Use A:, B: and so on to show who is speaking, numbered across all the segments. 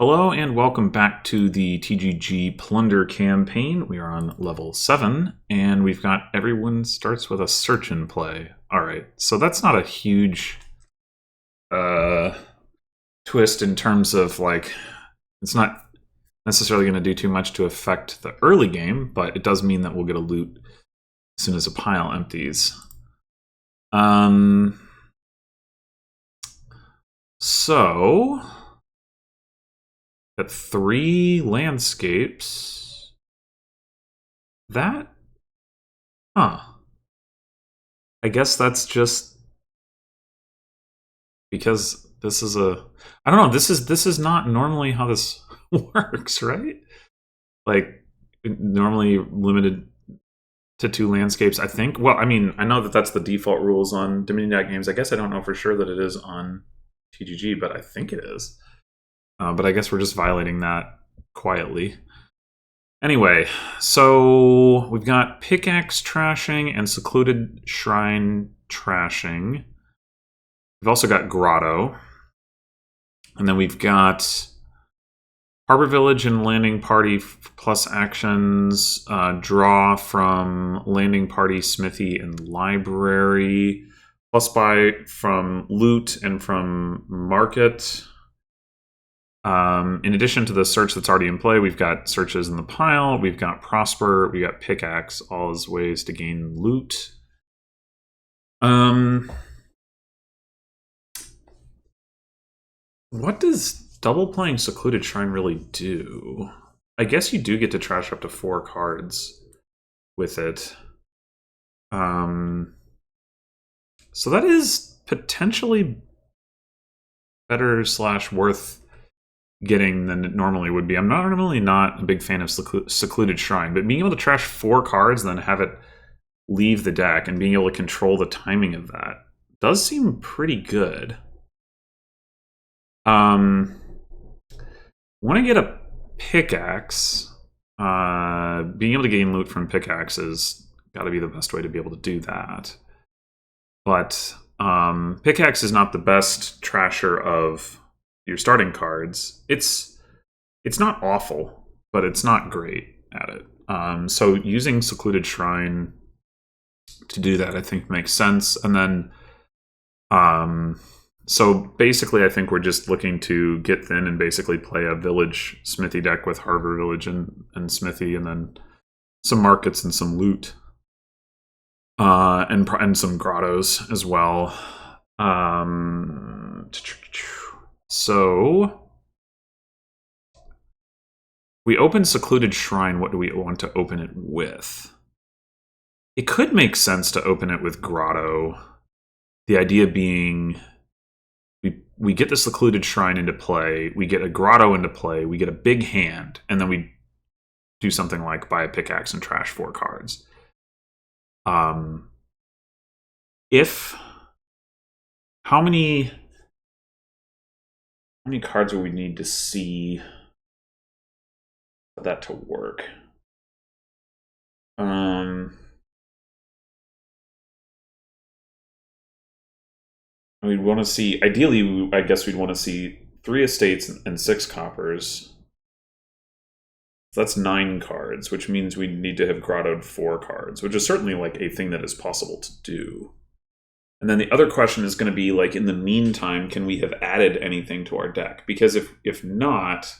A: Hello and welcome back to the TGG Plunder campaign. We are on level 7 and we've got everyone starts with a search and play. Alright, so that's not a huge twist in terms of like, it's not necessarily going to do too much to affect the early game, but it does mean that we'll get a loot as soon as a pile empties. So at 3 landscapes. I guess that's just because this is I don't know, this is not normally how this works, right? Like, normally limited to 2 landscapes, I think. Well, I mean, I know that that's the default rules on Dominion games. I guess I don't know for sure that it is on TGG, but I think it is. But I guess we're just violating that quietly. Anyway, so we've got pickaxe trashing and secluded shrine trashing. We've also got grotto. And then we've got harbor village and landing party plus actions. Draw from landing party, smithy, and library. Plus buy from loot and from market. In addition to the search that's already in play, we've got searches in the pile, we've got prosper, we got pickaxe, all as ways to gain loot. What does double playing secluded shrine really do? I guess you do get to trash up to 4 cards with it. So that is potentially better / worth getting than it normally would be. I'm normally not a big fan of secluded shrine, but being able to trash 4 cards and then have it leave the deck and being able to control the timing of that does seem pretty good. Want to get a pickaxe. Being able to gain loot from pickaxes got to be the best way to be able to do that. But pickaxe is not the best trasher of your starting cards. It's not awful, but it's not great at it. So using secluded shrine to do that, I think, makes sense. And then so basically I think we're just looking to get thin and basically play a village smithy deck with harbor village and smithy, and then some markets and some loot, and some grottos as well. So we open secluded shrine. What do we want to open it with? It could make sense to open it with grotto. The idea being we get the secluded shrine into play, we get a grotto into play, we get a big hand, and then we do something like buy a pickaxe and trash 4 cards. How many cards would we need to see for that to work? We'd want to see, ideally, I guess we'd want to see 3 estates and 6 coppers. So that's 9 cards, which means we need to have grottoed 4 cards, which is certainly like a thing that is possible to do. And then the other question is going to be, like, in the meantime, can we have added anything to our deck? Because if not,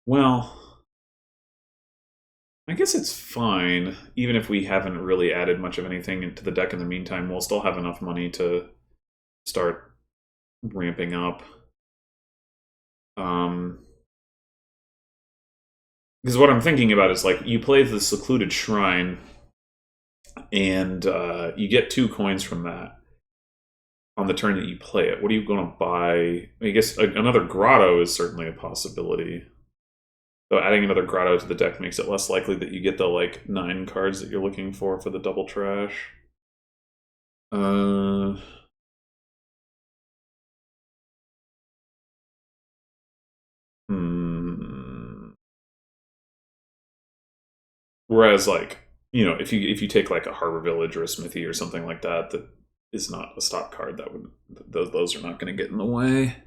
A: well, I guess it's fine. Even if we haven't really added much of anything into the deck in the meantime, we'll still have enough money to start ramping up. Because what I'm thinking about is, like, you play the secluded shrine, and you get 2 coins from that on the turn that you play it. What are you going to buy? I guess another grotto is certainly a possibility. So adding another grotto to the deck makes it less likely that you get the, like, 9 cards that you're looking for the double trash. Whereas, like, you know, if you take like a harbor village or a smithy or something like that, that is not a stop card, that would those are not going to get in the way.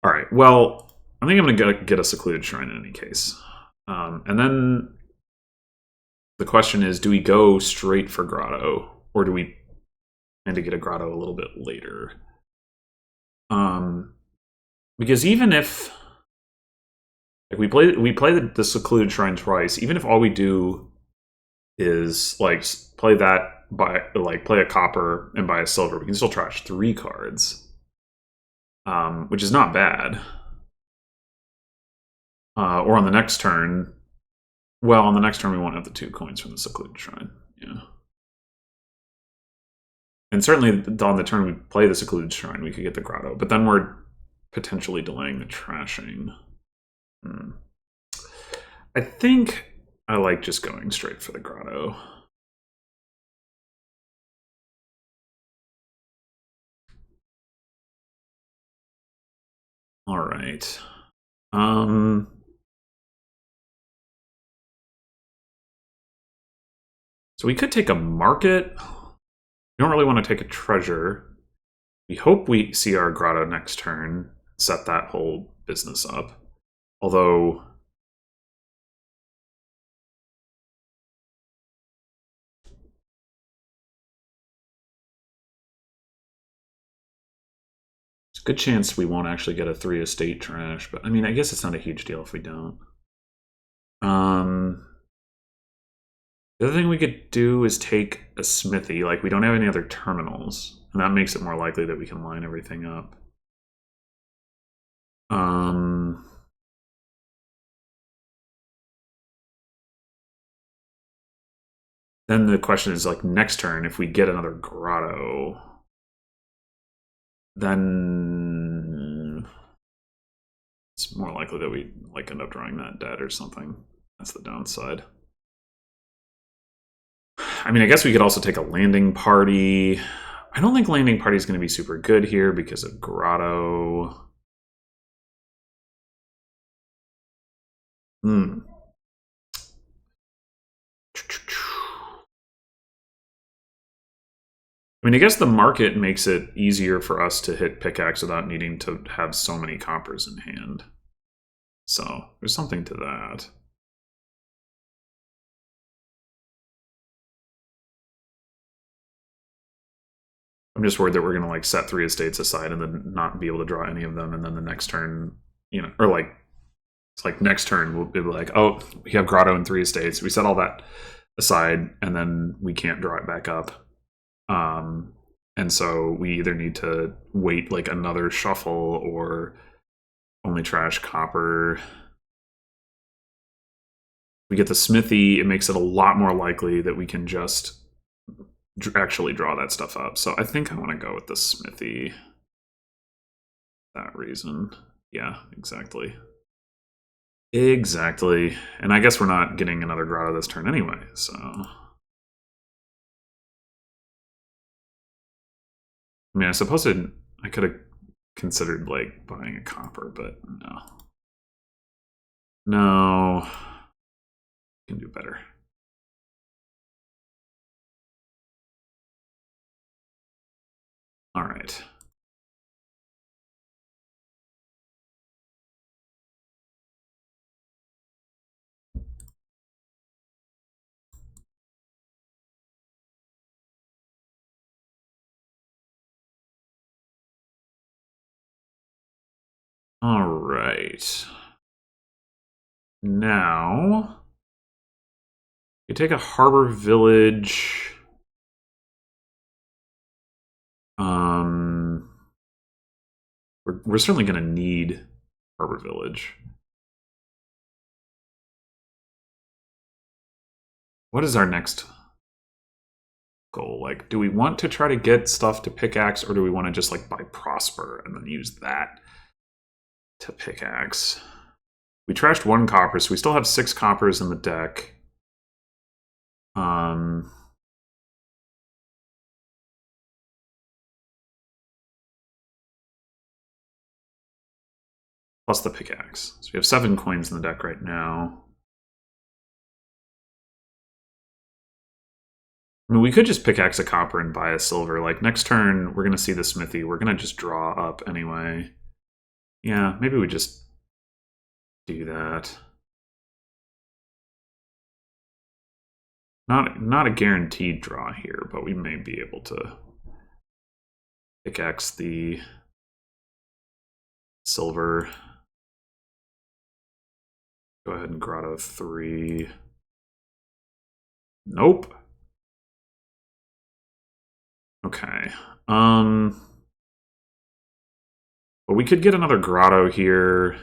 A: All right, right. Well, I think I'm going to get a secluded shrine in any case. And then the question is, do we go straight for grotto, or do we plan to get a grotto a little bit later? Because even if like we play the secluded shrine twice, even if all we do is like play that play a copper and buy a silver, we can still trash 3 cards, which is not bad. Or on the next turn, well, on the next turn we won't have the 2 coins from the secluded shrine. Yeah, and certainly on the turn we play the secluded shrine, we could get the grotto, but then we're potentially delaying the trashing. I think I like just going straight for the grotto. All right. So we could take a market. We don't really want to take a treasure. We hope we see our grotto next turn, set that whole business up. Although there's a good chance we won't actually get a 3 estate trash, but I mean, I guess it's not a huge deal if we don't. The other thing we could do is take a smithy. Like, we don't have any other terminals, and that makes it more likely that we can line everything up. Then the question is, like, next turn, if we get another grotto, then it's more likely that we like end up drawing that dead or something. That's the downside. I mean, I guess we could also take a landing party. I don't think landing party is going to be super good here because of grotto. I mean, I guess the market makes it easier for us to hit pickaxe without needing to have so many coppers in hand. So there's something to that. I'm just worried that we're going to like set 3 estates aside and then not be able to draw any of them, and then the next turn, you know, or like it's like next turn we'll be like, oh, we have grotto and 3 estates. We set all that aside, and then we can't draw it back up. And so we either need to wait like another shuffle or only trash copper. We get the smithy, it makes it a lot more likely that we can just actually draw that stuff up. So I think I want to go with the smithy. That reason. Yeah, exactly. Exactly. And I guess we're not getting another grotto this turn anyway, so... I mean, I suppose I could have considered, like, buying a copper, but no. No. Can do better. All right. All right. Now, you take a harbor village. We're certainly going to need harbor village. What is our next goal? Like, do we want to try to get stuff to pickaxe, or do we want to just like buy prosper and then use that to pickaxe? We trashed 1 copper, so we still have 6 coppers in the deck. Plus the pickaxe. So we have 7 coins in the deck right now. I mean, we could just pickaxe a copper and buy a silver. Like, next turn, we're going to see the smithy. We're going to just draw up anyway. Yeah, maybe we just do that. Not a guaranteed draw here, but we may be able to pickaxe the silver. Go ahead and grotto 3. Nope. Okay. But we could get another grotto here.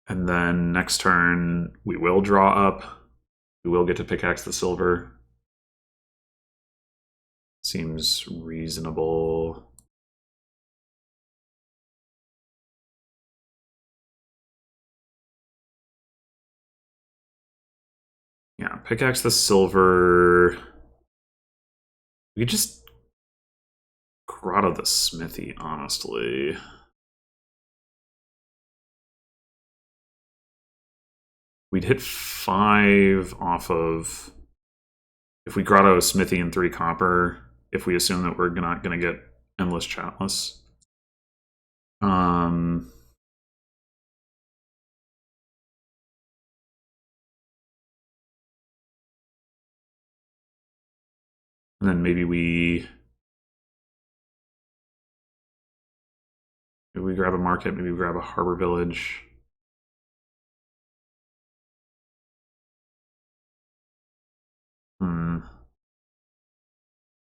A: And then next turn, we will draw up. We will get to pickaxe the silver. Seems reasonable. Yeah, pickaxe the silver. We could just grotto the smithy, honestly. We'd hit 5 off of... If we grotto a smithy and 3 copper, if we assume that we're not going to get endless chatless. And then maybe we grab a market, maybe we grab a harbor village.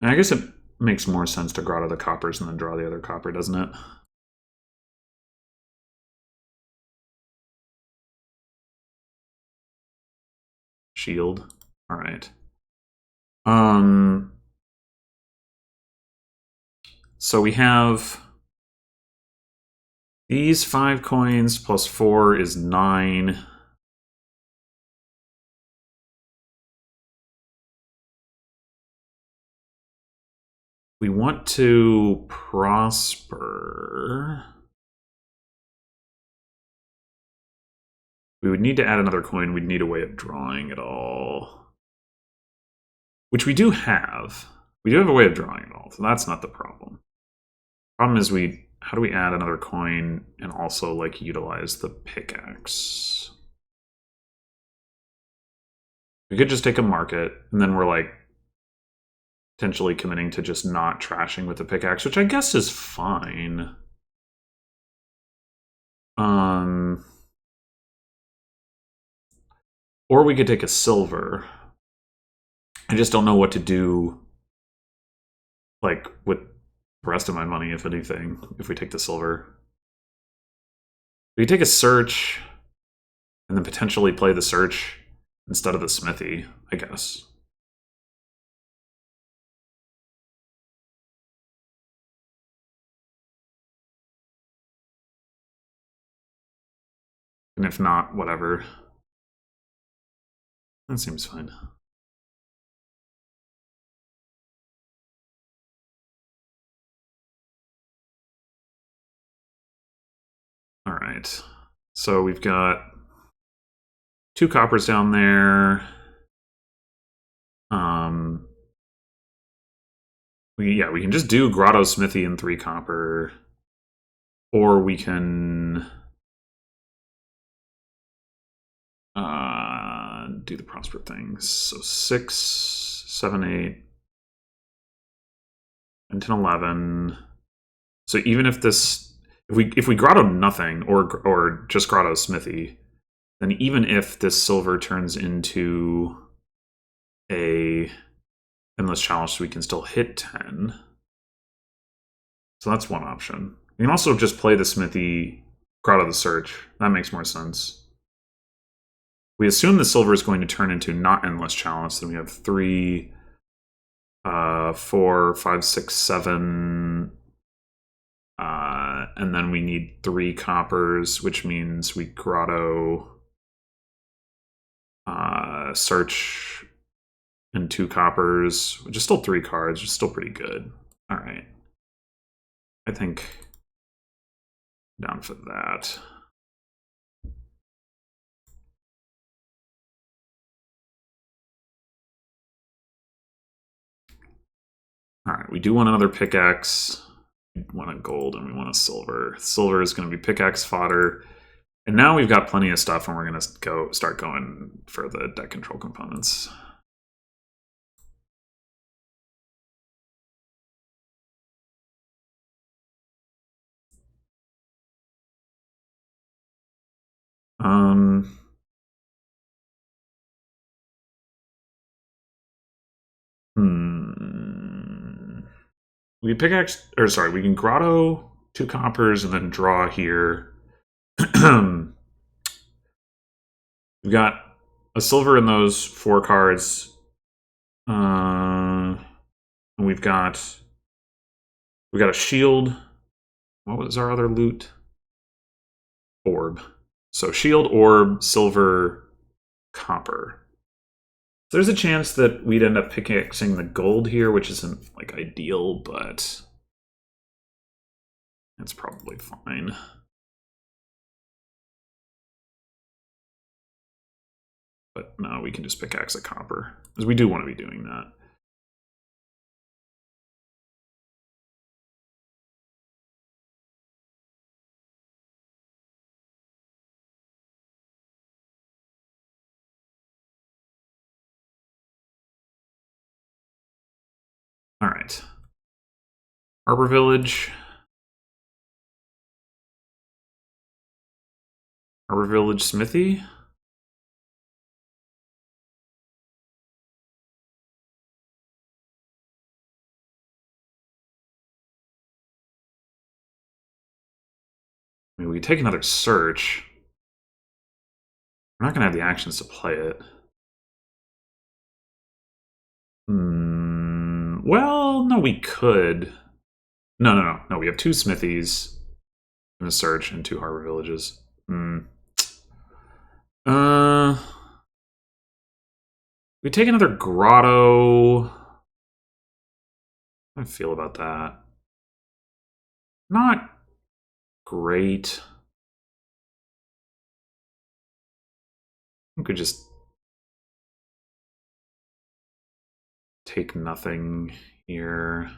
A: I guess it makes more sense to grotto the coppers and then draw the other copper, doesn't it? Shield. All right. So we have these 5 coins plus 4 is 9. We want to prosper. We would need to add another coin. We'd need a way of drawing it all. Which we do have. We do have a way of drawing it all, so that's not the problem. Problem is how do we add another coin and also like utilize the pickaxe? We could just take a market, and then we're like potentially committing to just not trashing with the pickaxe, which I guess is fine. Or we could take a silver. I just don't know what to do, like, with the rest of my money, if anything, if we take the silver. We could take a search, and then potentially play the search instead of the smithy, I guess. And if not, whatever. That seems fine. All right. So we've got 2 coppers down there. We can just do grotto smithy and 3 copper, or we can do the prosper things. So 6, 7, 8, and 10, 11. So even if this, if we grotto nothing or just grotto smithy, then even if this silver turns into a endless challenge, we can still hit 10. So that's one option. We can also just play the smithy, grotto the search. That makes more sense. We assume the silver is going to turn into not endless challenge, then we have 3, 4, 5, 6, 7, and then we need 3 coppers, which means we grotto search and 2 coppers, which is still 3 cards, which is still pretty good. All right. I think down for that. All right, we do want another pickaxe. We want a gold and we want a silver. Silver is going to be pickaxe fodder. And now we've got plenty of stuff, and we're going to start going for the deck control components. We pickaxe, or sorry, we can grotto 2 coppers and then draw here. We've got a silver in those 4 cards. And we've got a shield. What was our other loot? Orb. So shield, orb, silver, copper. There's a chance that we'd end up pickaxing the gold here, which isn't like ideal, but it's probably fine. But no, we can just pickaxe the copper, because we do want to be doing that. All right. Harbor Village. Harbor Village Smithy. I mean, we could take another search. We're not going to have the actions to play it. Well, no, we could. No. We have 2 smithies in a search and 2 harbor villages. We take another grotto. How do I feel about that? Not great. We could just take nothing here.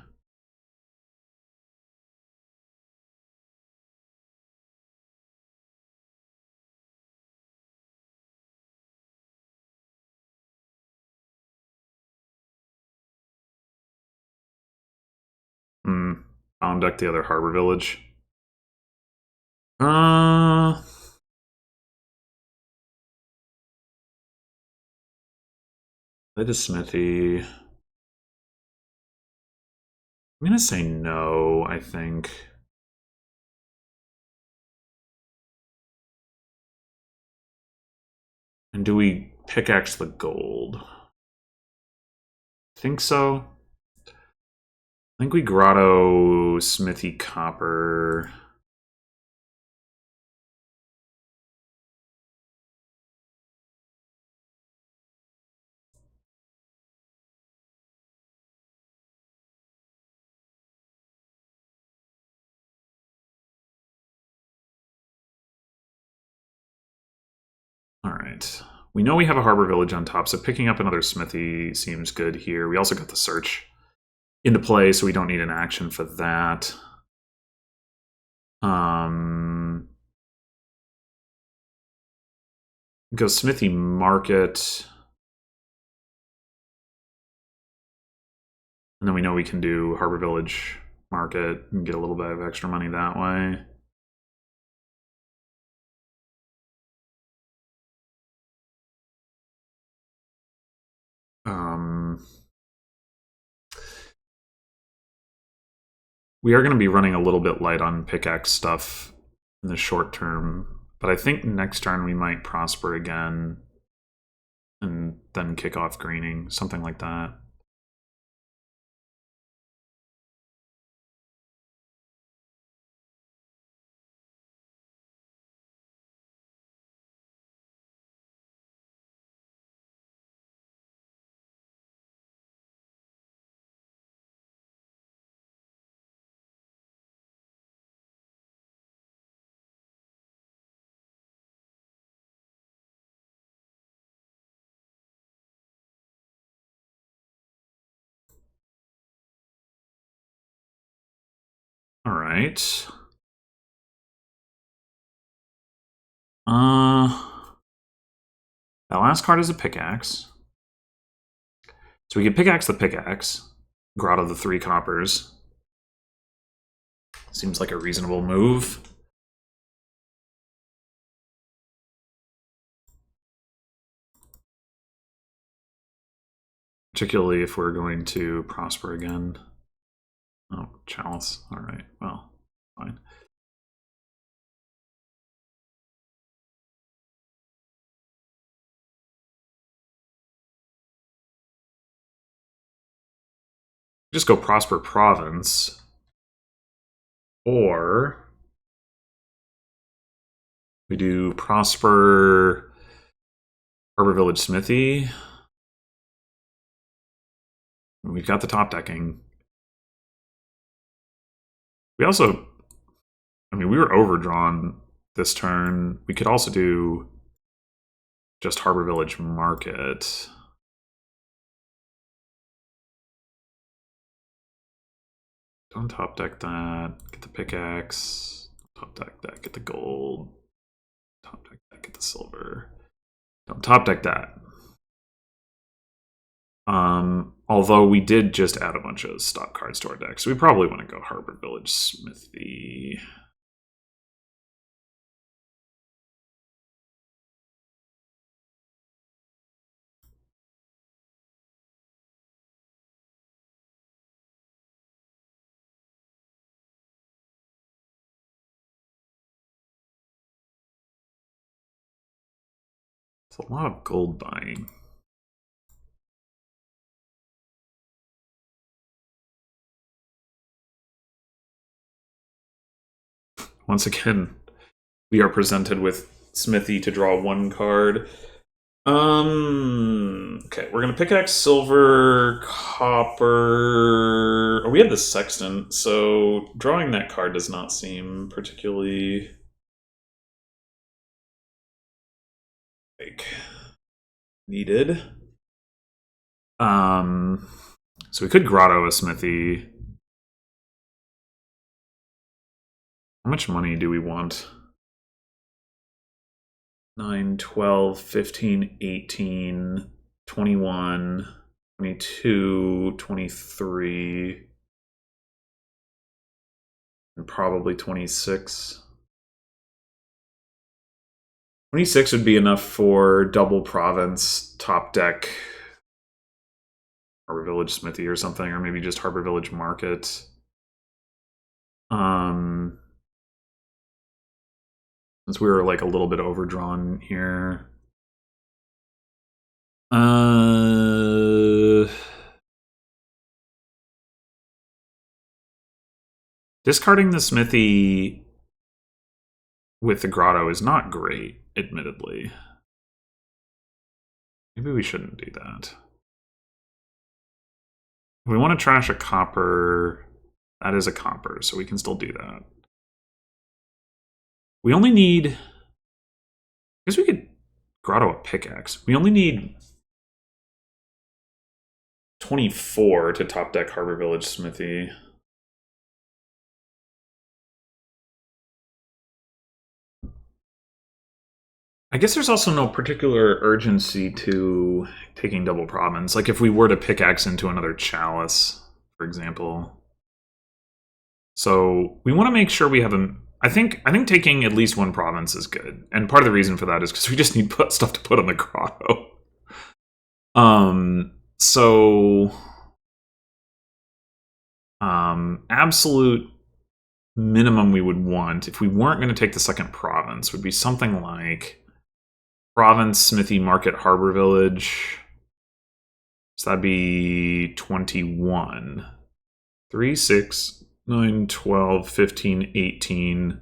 A: Bound deck the other harbor village. Play the smithy. I'm gonna say no, I think. And do we pickaxe the gold? I think so. I think we grotto smithy copper. All right. We know we have a harbor village on top, so picking up another smithy seems good here. We also got the search into play, so we don't need an action for that. Go smithy market. And then we know we can do harbor village market and get a little bit of extra money that way. We are going to be running a little bit light on pickaxe stuff in the short term, but I think next turn we might prosper again and then kick off greening, something like that. All right. That last card is a pickaxe. So we can pickaxe the pickaxe. Grotto the 3 coppers. Seems like a reasonable move. Particularly if we're going to prosper again. Oh, chalice. All right. Well, fine. Just go prosper province. Or we do prosper Harbor Village Smithy. We've got the top decking. We also, I mean, we were overdrawn this turn. We could also do just Harbor Village Market. Don't top deck that. Get the pickaxe. Top deck that. Get the gold. Top deck that. Get the silver. Don't top deck that. Although we did just add a bunch of stock cards to our deck, so we probably want to go Harbor Village Smithy. It's a lot of gold buying. Once again, we are presented with Smithy to draw 1 card. Okay, we're gonna pickaxe silver, copper. Oh, we had the sextant, so drawing that card does not seem particularly like needed. So we could grotto a Smithy. How much money do we want? 9, 12, 15, 18, 21, 22, 23, and probably 26. 26 would be enough for double province, top deck, Harbor Village Smithy or something, or maybe just Harbor Village Market. Since we were like a little bit overdrawn here. Discarding the Smithy with the grotto is not great, admittedly. Maybe we shouldn't do that. We want to trash a copper. That is a copper, so we can still do that. We only need... I guess we could grotto a pickaxe. We only need 24 to top deck Harbor Village Smithy. I guess there's also no particular urgency to taking double province. Like if we were to pickaxe into another chalice, for example. So we want to make sure we have a... I think taking at least 1 province is good. And part of the reason for that is because we just need stuff to put on the grotto. Absolute minimum we would want, if we weren't going to take the second province, would be something like Province, Smithy, Market, Harbor Village. So that'd be 21. 3, 6, 9, 12, 15, 18,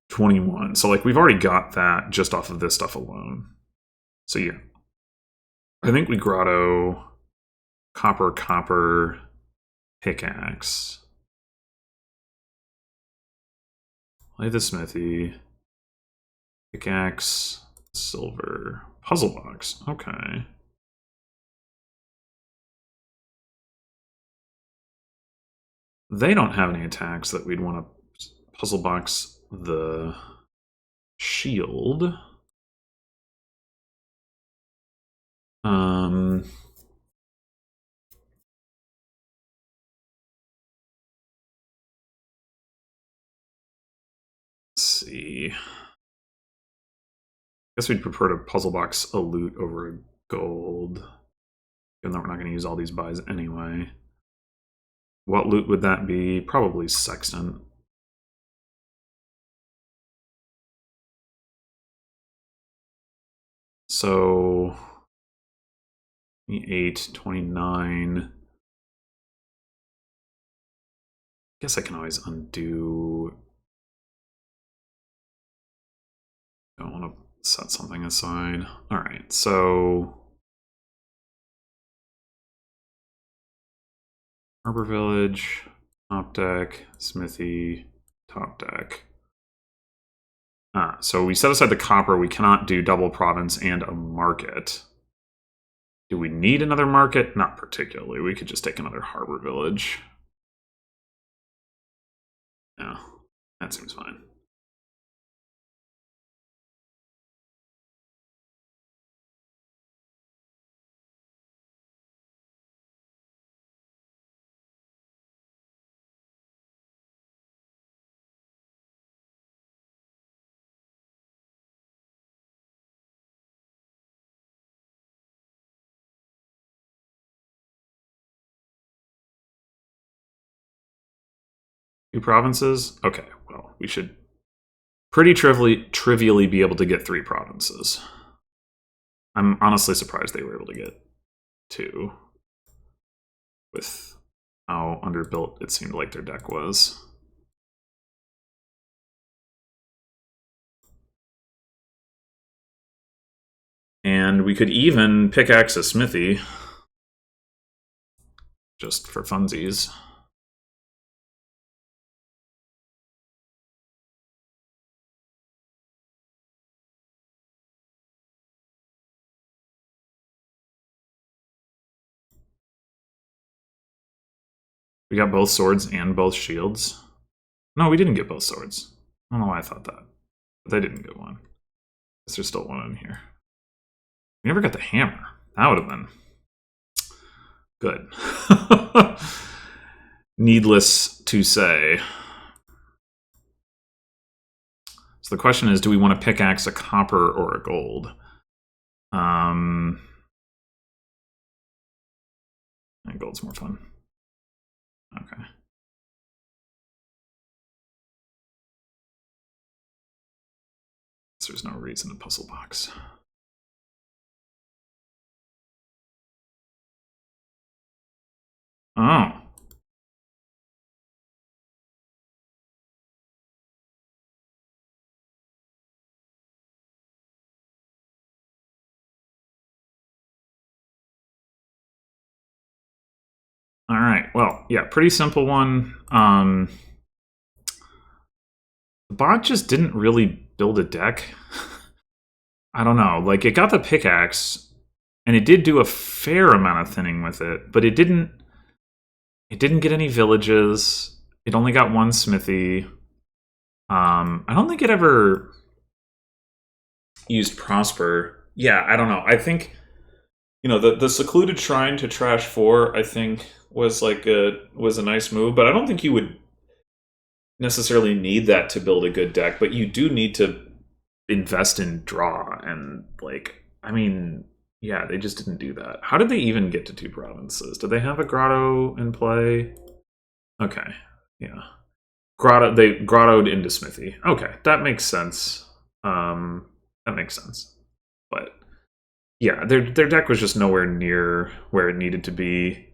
A: 21. So like we've already got that just off of this stuff alone. So yeah. I think we grotto, copper, pickaxe. Play the Smithy. Pickaxe, silver, puzzle box. Okay. they don't have any attacks that we'd want to puzzle box the shield. Let's see. I guess we'd prefer to puzzle box a loot over a gold, even though we're not going to use all these buys anyway. What loot would that be? Probably Sextant. So 28, 29. Guess I can always undo. Don't want to set something aside. All right, so Harbor Village, top deck, Smithy, top deck. So we set aside the copper. We cannot do double province and a market. Do we need another market? Not particularly. We could just take another Harbor Village. Yeah, that seems fine. Two provinces? Okay, well, we should pretty trivially be able to get 3 provinces. I'm honestly surprised they were able to get 2 with how underbuilt it seemed like their deck was. And we could even pickaxe a Smithy just for funsies. We got both swords and both shields. No, we didn't get both swords. I don't know why I thought that. But they didn't get one. Guess there's still one in here. We never got the hammer. That would have been good. Needless to say. So the question is, do we want to pickaxe a copper or a gold? I think gold's more fun. Okay. So there's no reason to puzzle box. Oh. All right. Well, yeah, pretty simple one. The bot just didn't really build a deck. I don't know. Like, it got the pickaxe, and it did do a fair amount of thinning with it, but it didn't get any villages. It only got 1 smithy. I don't think it ever used Prosper. Yeah, I don't know. I think, you know, the secluded shrine to trash 4, I think, was a nice move, but I don't think you would necessarily need that to build a good deck, but you do need to invest in draw, and like, I mean, yeah, they just didn't do that. How did they even get to 2 provinces? Did they have a grotto in play? Okay, yeah. They grottoed into Smithy. Okay, that makes sense. That makes sense. But yeah, their deck was just nowhere near where it needed to be.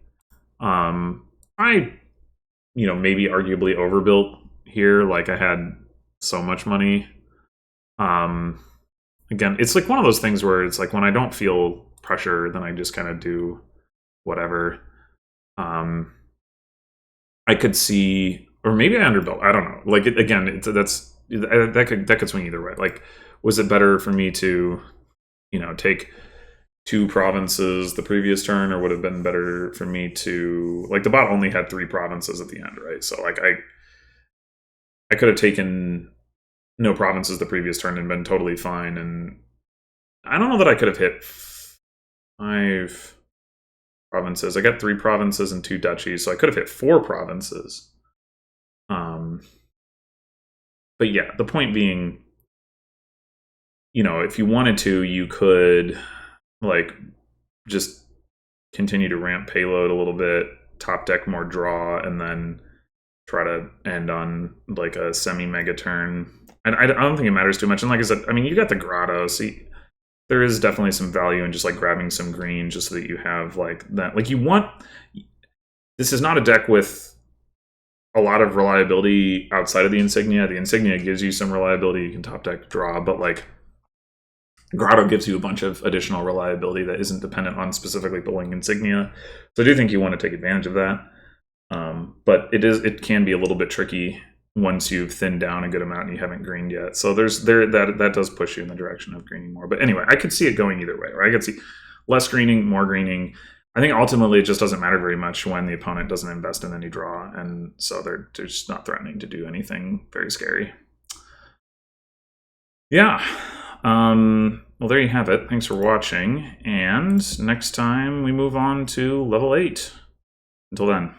A: I, you know, maybe arguably overbuilt here. Like, I had so much money. Again, it's like one of those things where it's like when I don't feel pressure, then I just kind of do whatever. I could see, or maybe I underbuilt. I don't know. Like, that could swing either way. Like, was it better for me to, you know, take 2 provinces the previous turn, or would have been better for me to, like, the bot only had 3 provinces at the end, right? So like I could have taken no provinces the previous turn and been totally fine. And I don't know that I could have hit 5 provinces. I got 3 provinces and 2 duchies, so I could have hit 4 provinces. But yeah, the point being, you know, if you wanted to, you could like just continue to ramp payload a little bit, top deck more draw, and then try to end on like a semi-mega turn. I don't think it matters too much. And like I said, I mean, you got the grotto, so there is definitely some value in just like grabbing some green just so that you have like that. Like you want, this is not a deck with a lot of reliability outside of the insignia. The insignia gives you some reliability. You can top deck draw, but like grotto gives you a bunch of additional reliability that isn't dependent on specifically pulling insignia. So I do think you want to take advantage of that. But it can be a little bit tricky once you've thinned down a good amount and you haven't greened yet. So that does push you in the direction of greening more. But anyway, I could see it going either way, or I could see less greening, more greening. I think ultimately it just doesn't matter very much when the opponent doesn't invest in any draw, and so they're just not threatening to do anything very scary. Yeah. Well, there you have it. Thanks for watching, and next time we move on to level 8. Until then.